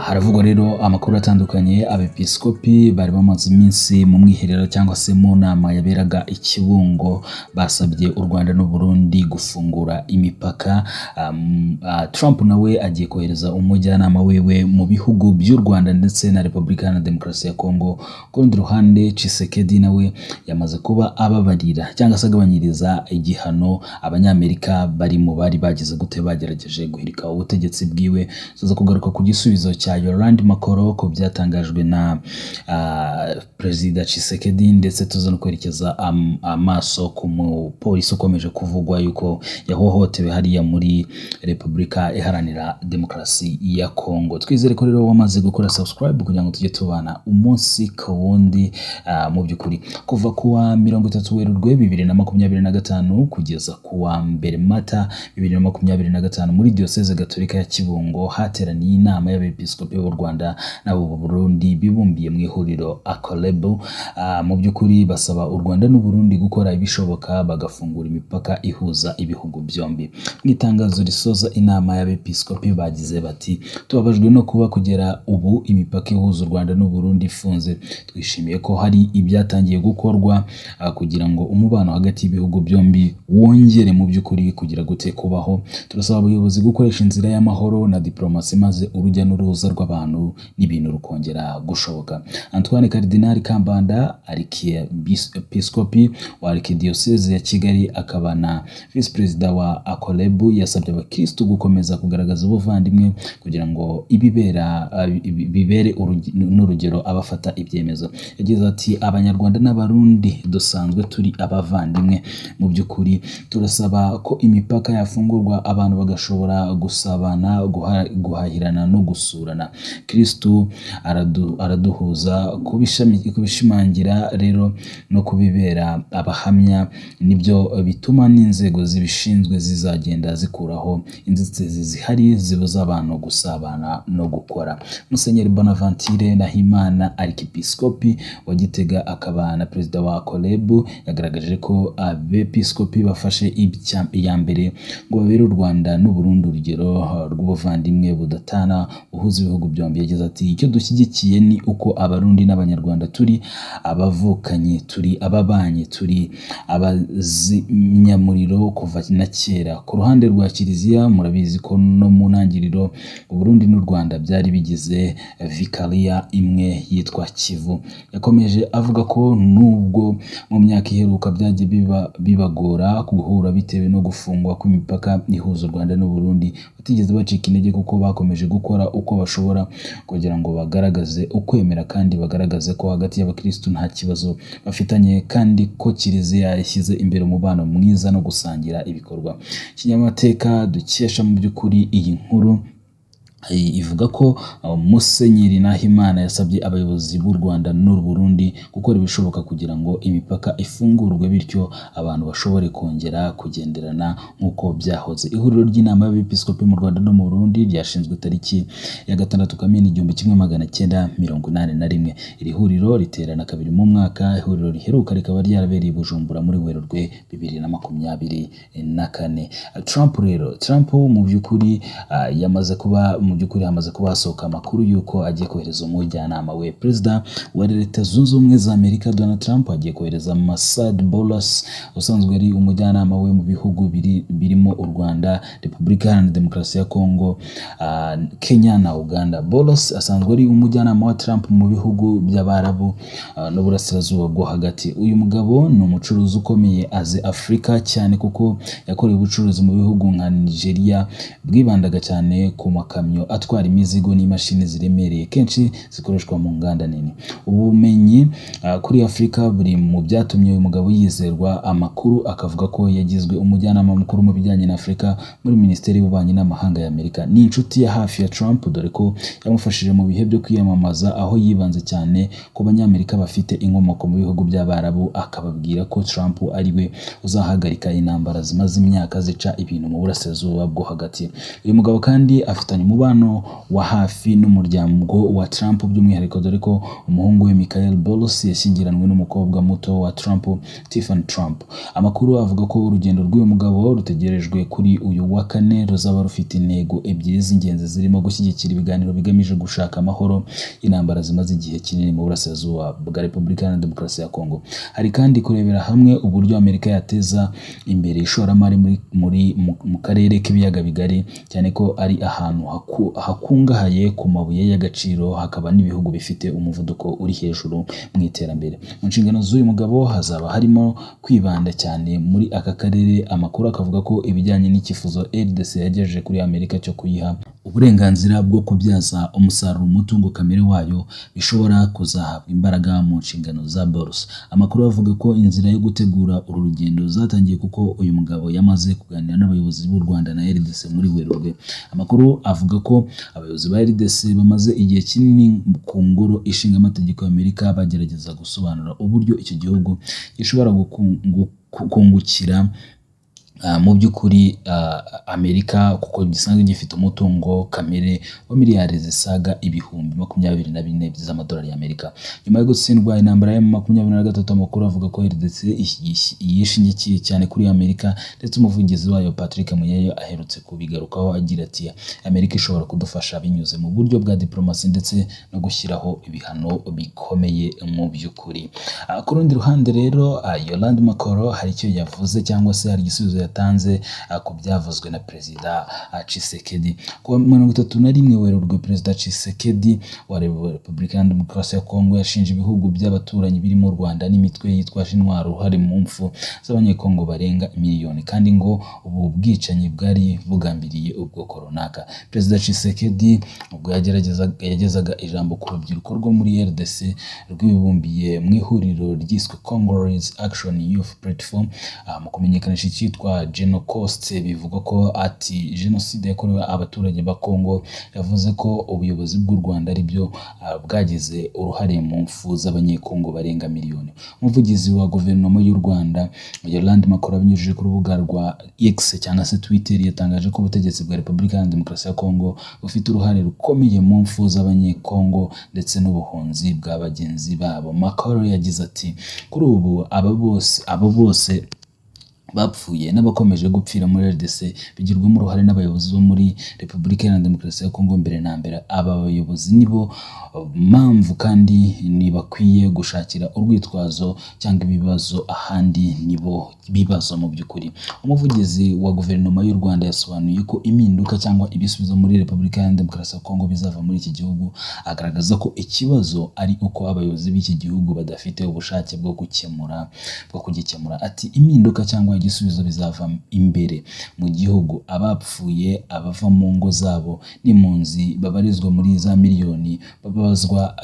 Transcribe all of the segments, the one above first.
Haravugwa rero amakuru atandukanye. Abepiskopi bari bamaze iminsi mu mwiherero cyangwa se mu nama yaberaga i Kibungo, basabye u Rwanda n'u Burundi gufungura imipaka. Trump nawe agiye kohereza umujyanama wiwe mu bihugu by'u Rwanda ndetse na Repubulika Iharanira Demokarasi ya Kongo. Ku rundi ruhande Tshisekedi nawe yamaze kuba ababarira cyangwa se agabanyiriza igihano Abanyamerika bari mu bari bagize gute bagerageje guhirika ubutegetsi bwiwe. Tuza kugaruka ku gisubizo cya Yolande Makoro ko byatangajwe na Perezida Tshisekedi, ndetse tuza no kwerekeza amaso ku mupolisi ukomeje kuvugwa yuko yahohotewe hariya muri Repubulika Iharanira Demokarasi ya Kongo. Twizere ko rero wamaze gukora subscribe kugira ngo tujye tubana umunsi ku wundi. Mu by'ukuri kuva kuwa 30 Werurwe 2025 kugeza kuwa 2 Mata 2025 muri Diocese Gatolika ya Kibungo hateraniye inama y'abepiskopi b'u Rwanda n'abo Burundi bibumbiye mu ihuriro Akolebu. Mu by'ukuri basaba u Rwanda n'u Burundi gukora ibishoboka bagafungura imipaka ihuza ibihugu byombi. Mu itangazo risoza inama y'abepiskopi bagize bati, tubabajwe no kuba kugera ubu imipaka ihuza u Rwanda n'u Burundi ifunze. Twishimiye ko hari ibyatangiye gukorwa kugira ngo umubano hagati y'ibihugu byombi wongere mu by'ukuri kugira gute kubaho. Turasaba abayobozi gukoresha inzira y'amahoro na diplomasi maze urujya n'uruza rw'abantu n'ibintu rukongera gushoboka. Antoine Cardinal Kambanda Archiepiscopi wa Archdiocese ya Kigali akaba na Vice Perezida wa Akolebu yasabye abakristo gukomeza kugaragaza ubuvandimwe kugira ngo bibere n'urugero abafata ibyemezo. Yagize ati, Abanyarwanda n'Abarundi dusanzwe turi abavandimwe. Mu by'ukuri turasaba ko imipaka yafungurwa abantu bagashobora gusabana, guhahirana no gusurana. Kristo araduhuza kubishimangira rero no kubibera abahamya, nibyo bituma n'inzego zibishinzwe zizagenda zikuraho inzitizi zihari zibuza abantu gusabana no gukora. Musenyeri Bonaventure Nahimana Arkipiskopi wa Gitega akaba na Perezida wa Akolebu yagaragaje ko abepiskopi bafashe iya mbere ngo babere u Rwanda n'u Burundi urugero rw'ubuvandimwe budatana uhuza ibihugu byombi. Yagize ati, icyo dushyigikiye ni uko Abarundi n'Abanyarwanda turi abavukanye, turi ababanye, turi abazimyamuriro kuva na kera. Ku ruhande rwa Kiliziya murabizi ko no mu ntangiriro u Burundi n'u Rwanda byari bigize vikariya imwe yitwa Kivu. Yakomeje avuga ko nubwo mu myaka iheruka byagiye bibagora guhura bitewe no gufungwa kw'imipaka ihuza u Rwanda n'u Burundi, batigeze bacika intege kuko bakomeje gukora uko bashobora kugira ngo bagaragaze ukwemera kandi bagaragaze ko hagati y'abakristo nta kibazo bafitanye kandi ko Kiliziya yashyize imbere umubano mwiza no gusangira ibikorwa. Kinyamateka dukesha mu by'ukuri iyi nkuru ivuga ko Musenyeri Nahimana yasabye abayobozi b'u Rwanda n'u Burundi gukora ibishoboka kugira ngo imipaka ifungurwe bityo abantu bashobore kongera kugenderana nk'uko byahoze. Ihuriro ry'inama y'abepiskopi mu Rwanda no mu Burundi ryashinzwe tariki ya 6 Kamena 1981. Iri huriro riterana kabiri mu mwaka. Ihuriro riheruka rikaba ryarabereye i Bujumbura muri Werurwe 2024. Trump mu by'ukuri yamaze kuba hamaze kuba hasohoka amakuru yuko agiye kohereza umujyanama we. Perezida wa Leta Zunze Ubumwe za Amerika Donald Trump agiye kohereza Masad Boulos usanzwe ari umujyanama we mu bihugu birimo u Rwanda, Repubulika Iharanira Demokarasi ya Kongo, Kenya na Uganda. Boulos asanzwe ari umujyanama wa Trump mu bihugu by'Abarabu n'Uburasirazuba bwo hagati. Uyu mugabo ni umucuruzi ukomeye aze Afurika cyane kuko yakoreye ubucuruzi mu bihugu nka Nigeria bwibandaga cyane ku makamyo atwara imizigo n'imashini ziremereye kenshi zikoreshwa mu nganda nini. Ubumenyi kuri Afurika buri mu byatumye uyu mugabo yizerwa. Amakuru akavuga ko yagizwe umujyanama mukuru mu bijyanye na Afurika muri Minisiteri y'Ububanyi n'Amahanga ya Amerika. Ni inshuti ya hafi ya Trump dore ko yamufashije mu bihe byo kwiyamamaza aho yibanze cyane ku Banyamerika bafite inkomoko mu bihugu by'Abarabu, akababwira ko Trump ari we uzahagarika intambara zimaze imyaka zica ibintu mu Burasirazuba bwo hagati. Uyu mugabo kandi afitanye umubano umubano wa hafi n'umuryango wa Trump by'umwihariko dore ko umuhungu we Michael Bolos yashyingiranwe n'umukobwa muto wa Trump Tiffany Trump. Amakuru avuga ko urugendo rw'uyu mugabo rutegerejwe kuri uyu wa kane ruzaba rufite intego ebyiri z'ingenzi zirimo gushyigikira ibiganiro bigamije gushaka amahoro y'intambara zimaze igihe kinini mu burasirazuba bwa Repubulika Iharanira Demokarasi ya Kongo. Hari kandi kurebera hamwe uburyo Amerika yateza imbere ishoramari mu karere k'ibiyaga bigari, cyane ko ari ahantu hakungahaye ku mabuye y'agaciro, hakaba n'ibihugu bifite umuvuduko uri hejuru mu iterambere. Mu nshingano z'uyu mugabo hazaba harimo kwibanda cyane muri aka karere. Amakuru akavuga ko ibijyanye n'icyifuzo RDC yagejeje kuri Amerika cyo kuyiha uburenganzira bwo kubyaza umusaruro umutungo kamere wayo bishobora kuzahabwa imbaraga mu nshingano za Bolos. Amakuru avuga ko inzira yo gutegura uru rugendo zatangiye kuko uyu mugabo yamaze kuganira n'abayobozi b'u Rwanda na RDC muri Werurwe. Amakuru avuga ko abayobozi ba RDC bamaze igihe kinini ku ngoro ishinga amategeko y'Amerika bagerageza gusobanura uburyo icyo gihugu gishobora kungukira mu by'ukuri Amerika kuko gisanzwe gifite umutungo kamere wa miliyari zisaga ibihumbi 24 z'amadolari y'Amerika. Nyuma yo gutsindwa intambara ya 2023, amakuru avuga ko RDC yishingikiye cyane kuri Amerika, ndetse umuvugizi wayo Patrick Muyayo aherutse kubigarukaho agira ati Amerika ishobora kudufasha binyuze mu buryo bwa diplomasi ndetse no gushyiraho ibihano bikomeye mu by'ukuri. Ku rundi ruhande rero Yolande Makoro hari icyo yavuze cyangwa se hari igisubizo yatanze ku byavuzwe na Perezida Tshisekedi. Ku 31 Werurwe, Perezida Tshisekedi wa Repubulika Iharanira Demokarasi ya Kongo yashinje ibihugu by'abaturanyi birimo u Rwanda n'imitwe yitwaje intwaro uruhare mu mfu z'abanyekongo barenga miliyoni, kandi ngo ubu bwicanyi bwari bugambiriye ubwoko runaka. Perezida Tshisekedi ubwo yagezaga ijambo ku rubyiruko rwo muri RDC rwibumbiye mu ihuriro ryiswe Congolese Action Youth Platform mu kumenyekanisha icyitwa Genocost, bivugwa ko ati jenoside yakorewe abaturage ba Kongo. Yavuze ko ubuyobozi bw'u Rwanda ari byo bwagize uruhare mu mfu z'abanyekongo barenga miliyoni. Umuvugizi wa guverinoma y'u Rwanda Yolande Makoro abinyujije ku rubuga rwa X cyangwa se Twitter yatangaje ko ubutegetsi bwa Repubulika Iharanira Demokarasi ya Kongo bufite uruhare rukomeye mu mfu z'abanyekongo ndetse n'ubuhunzi bwa bagenzi babo. Makoro yagize ati kuri ubu abo bose bapfuye n'abakomeje gupfira muri RDC bigirwamo uruhare n'abayobozi bo muri Repubulika Iharanira Demokarasi ya Kongo. Mbere na mbere aba bayobozi nibo mpamvu kandi ntibakwiye gushakira urwitwazo cyangwa ibibazo ahandi, nibo bibazo mu by'ukuri. Umuvugizi wa guverinoma y'u Rwanda yasobanuye ko impinduka cyangwa ibisubizo muri Repubulika Iharanira Demokarasi ya Kongo bizava muri iki gihugu, agaragaza ko ikibazo ari uko abayobozi b'iki gihugu badafite ubushake bwo kugikemura. Ati impinduka cyangwa igisubizo bizava imbere mu gihugu. Abapfuye, abava mu ngo zabo n'impunzi babarizwa muri za miliyoni babazwa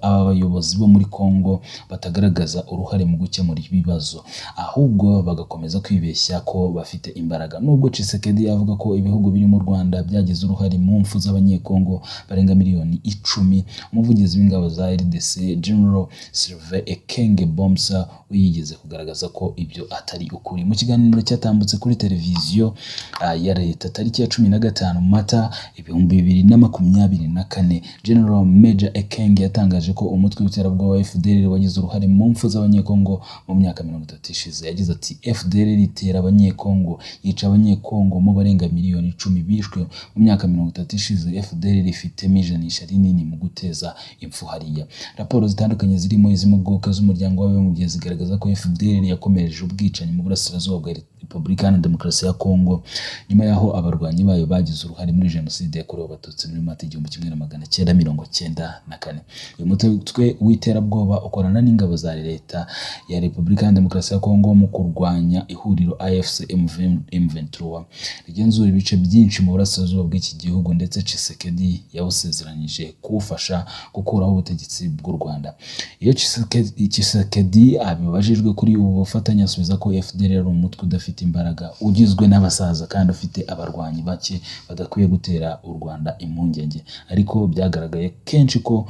aba bayobozi bo muri Kongo batagaragaza uruhare mu gukemura ibibazo, ahubwo bagakomeza kwibeshya ko bafite imbaraga. Nubwo Tshisekedi avuga ko ibihugu biri mu Rwanda byagize uruhare mu mfu z'abanyekongo barenga miliyoni 10, umuvugizi w'ingabo za RDC General Sylvain Ekenge Bomsa yigeze kugaragaza ko ibyo atari ukuri. Mu kiganiro cyatambutse kuri televiziyo ya leta tariki ya 15 Mata 2024, General Major Ekenge yatangaje ko umutwe w'iterabwoba wa FDLR wagize uruhare mu mfu z'abanyekongo mu myaka 30 ishize. Yagize ati FDLR itera abanyekongo, yica abanyekongo mu barenga miliyoni 10 bishwe mu myaka 30 ishize. FDLR ifite ijanisha rinini mu guteza impfu hariya. Raporo zitandukanye zirimo iz'impuguke z'umuryango w'abibumbye zigaragaza ko FDLR yakomereje ubwicanyi mu burasirazuba bwa Repubulika Iharanira Demokarasi ya Kongo nyuma yaho abarwanyi bayo bagize uruhare muri jenoside yakorewe abatutsi muri Mata 1994. Uyu mutwe w'iterabwoba ukorana n'ingabo za leta ya Repubulika Iharanira Demokarasi ya Kongo mu kurwanya ihuriro AFC M23 rigenzura ibice byinshi mu burasirazuba bw'iki gihugu, ndetse Tshisekedi yawusezeranyije kuwufasha gukuraho ubutegetsi bw'u Rwanda. Iyo Tshisekedi abibajijwe kuri ubu bufatanye asubiza ko FDLR ari umutwe udafite ufite imbaraga ugizwe n'abasaza kandi ufite abarwanyi bake badakwiye gutera u Rwanda impungenge. Ariko byagaragaye kenshi ko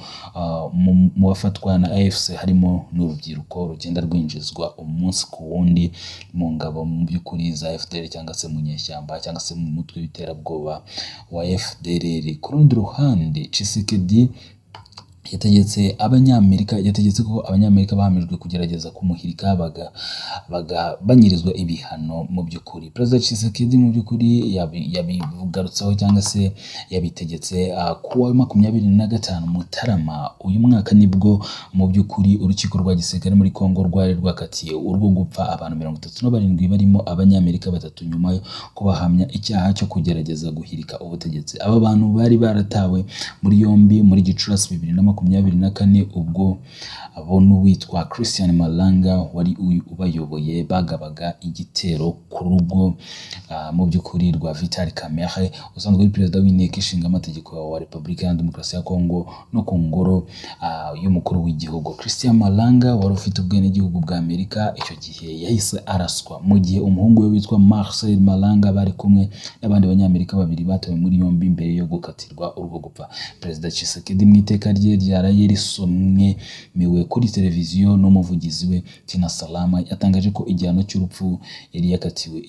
mu bafatwa na AFC harimo n'urubyiruko rugenda rwinjizwa umunsi ku wundi mu ngabo mu by'ukuri za FDL cyangwa se mu nyeshyamba cyangwa se mu mutwe w'iterabwoba wa FDLR. Ku rundi ruhande Tshisekedi yategetse ko abanyamerika bahamijwe kugerageza kumuhirika banyirizwa ibihano. Mu by'ukuri Perezida Tshisekedi mu by'ukuri yabigarutseho cyangwa se yabitegetse kuwa 25 Mutarama uyu mwaka, nibwo mu by'ukuri urukiko rwa gisirikare muri Kongo rwari rwakatiye urwo gupfa abantu 37 barimo abanyamerika 3 nyuma yo kubahamya icyaha cyo kugerageza guhirika ubutegetsi. Aba bantu bari baratawe muri yombi muri Gicurasi 2024 ubwo abonu witwa Christian Malanga wari ubayoboye bagabaga igitero ku rugo mu by'ukuri rwa Vital Kamerhe usanzwe ari perezida w'inteko ishinga amategeko wa Repubulika ya Demokarasi ya Kongo no ku ngoro y'umukuru w'igihugu. Christian Malanga wari ufite ubwenegihugu bwa Amerika icyo gihe yahise araswa, mu gihe umuhungu we witwa Marcel Malanga bari kumwe n'abandi banyamerika 2 batawe muri yombi mbere yo gukatirwa urwo gupfa. Perezida Tshisekedi mu iteka rye ryaraye risomwe kuri televiziyo n'umuvugizi we Tina Salama yatangaje ko igihano cy'urupfu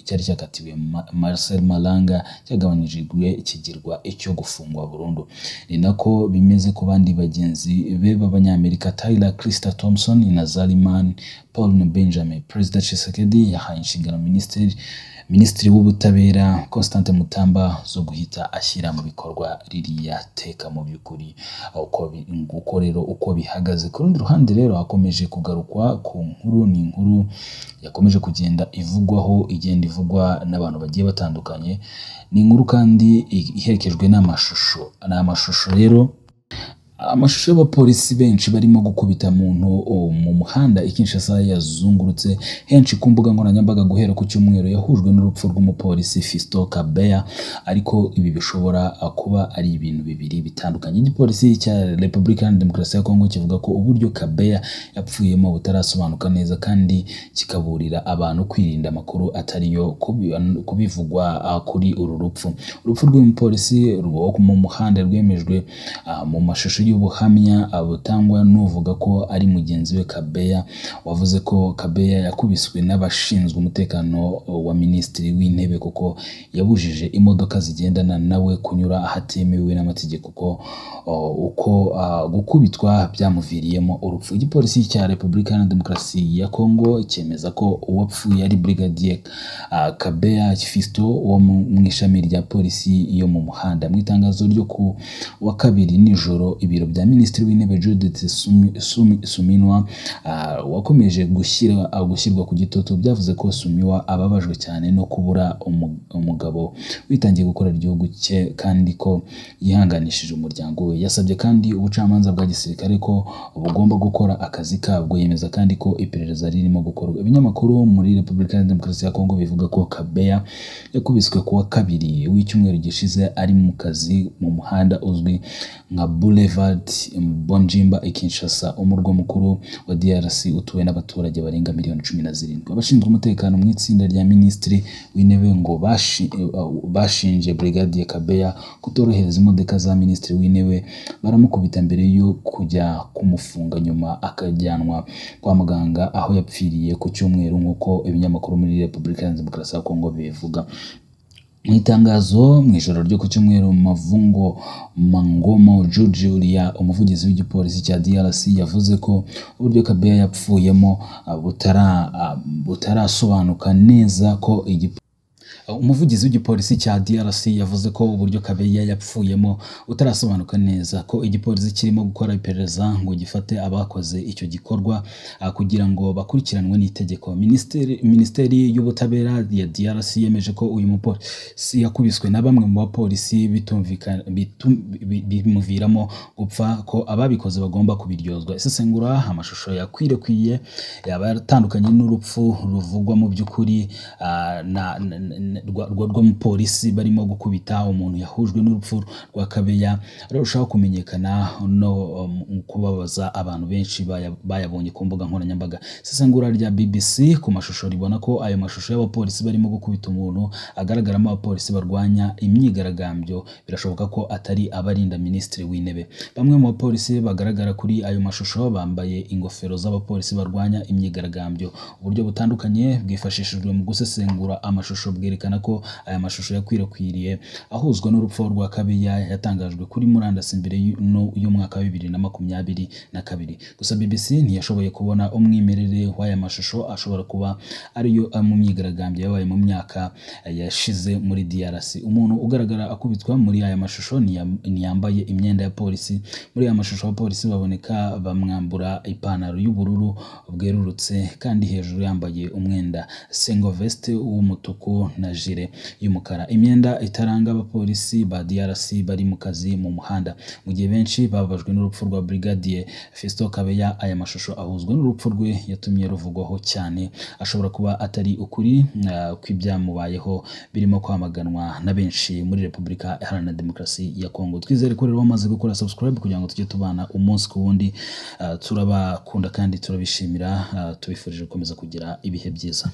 cyari cyakatiwe Marcel Malanga cyagabanyirijwe kigirwa icyo gufungwa burundu. Ni nako bimeze ku bandi bagenzi be b'abanyamerika Tyler Krista Thompson na Zaliman Paul Benjamin. Perezida Tshisekedi yahaye inshingano Minisitiri w'ubutabera Constante Mutamba zo guhita ashyira mu bikorwa ririya teka. Mu by'ukuri uko bihagaze. Ku rundi ruhande rero hakomeje kugarukwa ku nkuru, ni inkuru yakomeje kugenda ivugwa n'abantu bagiye batandukanye. Ni inkuru kandi iherekejwe n'amashusho. Rero amashusho y'abapolisi benshi barimo gukubita muntu mu muhanda Kinshasa yazungurutse henshi ku mbuga nkoranyambaga guhera ku cyumweru, yahujwe n'urupfu rw'umupolisi Fiston Kabeya. Ariko ibi bishobora kuba ari ibintu bibiri bitandukanye. Igipolisi cya Repubulika ya Demokarasi ya Kongo kivuga ko uburyo Kabeya yapfuyemo butarasobanuka neza kandi kikaburira abantu kwirinda amakuru atariyo kubivugwa kuri uru rupfu. Urupfu rw'umupolisi rwo mu muhanda rwemejwe mu mashusho y'ubuhamya butangwa n'uvuga ko ari mugenzi we Kabeya, wavuze ko Kabeya yakubiswe n'abashinzwe umutekano wa Minisitiri w'Intebe kuko yabujije imodoka zigendana nawe kunyura ahatemewe n'amategeko, uko gukubitwa byamuviriyemo urupfu. Igipolisi cya Repubulika ya Demokarasi ya Kongo cyemeza ko uwapfuye ari Brigadier Kabeya Fiston wo mu ishami rya polisi yo mu muhanda. Mu itangazo ryo ku wa kabiri nijoro, ibiro bya Minisitiri w'Intebe Judith Suminwa wakomeje gushyirwa ku gitutu byavuze ko Suminwa ababajwe cyane no kubura umugabo witangiye gukora igihugu cye kandi ko yihanganishije umuryango we. Yasabye kandi ubucamanza bwa gisirikare ko bugomba gukora akazi kabwo. Yemeza kandi ko iperereza ririmo gukorwa. Ibinyamakuru muri Repubulika ya Demokarasi ya Kongo bivuga ko Kabeya yakubiswe ku wa kabiri w'icyumweru gishize ari mu kazi mu muhanda uzwi nka Boulevard Mbonjimba Kinshasa, umurwa mukuru wa DRC utuwe n'abaturage barenga 17,000,000. Abashinzwe umutekano mu itsinda rya Minisitiri w'Intebe ngo bashinje Brigadier Kabeya kutorohereza imodoka za Minisitiri w'Intebe, baramukubita mbere yo kujya kumufunga, nyuma akajyanwa kwa muganga aho yapfiriye ku cyumweru nk'uko ibinyamakuru muri Repubulika ya Demokarasi ya Kongo bivuga. Mu itangazo mu ijoro ryo ku cyumweru, Mavungo Mangomo Julia, umuvugizi w'igipolisi cya DRC, yavuze ko uburyo Kabeya yapfuyemo butarasobanuka neza ko umuvugizi w'igipolisi cya DRC yavuze ko uburyo Kabeya yapfuyemo utarasobanuka neza, ko igipolisi kirimo gukora iperereza ngo gifate abakoze icyo gikorwa kugira ngo bakurikiranwe n'itegeko. Minisiteri y'ubutabera ya DRC yemeje ko uyu mupolisi yakubiswe na bamwe mu bapolisi bimuviramo gupfa, ko ababikoze bagomba kubiryozwa. Isesengura amashusho yakwirakwiye yaba yatandukanye n'urupfu ruvugwa mu by'ukuri rw'umupolisi barimo gukubita umuntu yahujwe n'urupfu rwa Kabeya arushaho kumenyekana no kubabaza abantu benshi bayabonye ku mbuga nkoranyambaga. Isesengura rya BBC ku mashusho ribona ko ayo mashusho y'abapolisi barimo gukubita umuntu agaragaramo abapolisi barwanya imyigaragambyo birashoboka ko atari abarinda minisitiri w'intebe. Bamwe mu bapolisi bagaragara kuri ayo mashusho bambaye ingofero z'abapolisi barwanya imyigaragambyo. Uburyo butandukanye bwifashishijwe mu gusesengura amashusho bwerekana ko aya mashusho yakwirakwiriye ahuzwa n'urupfu rwa Kabeya yatangajwe kuri murandasi mbere y'umwaka wa 2022. Gusa BBC ntiyashoboye kubona umwimerere w'aya mashusho ashobora kuba ariyo mu myigaragambyo yabaye mu myaka yashize muri DRC. Umuntu ugaragara akubitwa muri aya mashusho ntiyambaye imyenda ya polisi. Muri aya mashusho abapolisi baboneka bamwambura ipantaro y'ubururu bwerurutse kandi hejuru yambaye umwenda single vest w'umutuku na jire y'umukara, imyenda itaranga abapolisi ba DRC bari mu kazi mu muhanda. Mu gihe benshi bababajwe n'urupfu rwa Brigadier Fiston Kabeya, aya mashusho ahuzwe n'urupfu rwe yatumye ruvugwaho cyane. Ashobora kuba atari ukuri kw'ibyamubayeho birimo kwamaganwa na benshi muri Repubulika Iharanira Demokarasi ya Kongo. Twizere ko rero wamaze gukora subscribe kugira ngo tujye tubana umunsi ku wundi. Turabakunda kandi turabishimira, tubifurije gukomeza kugira ibihe byiza.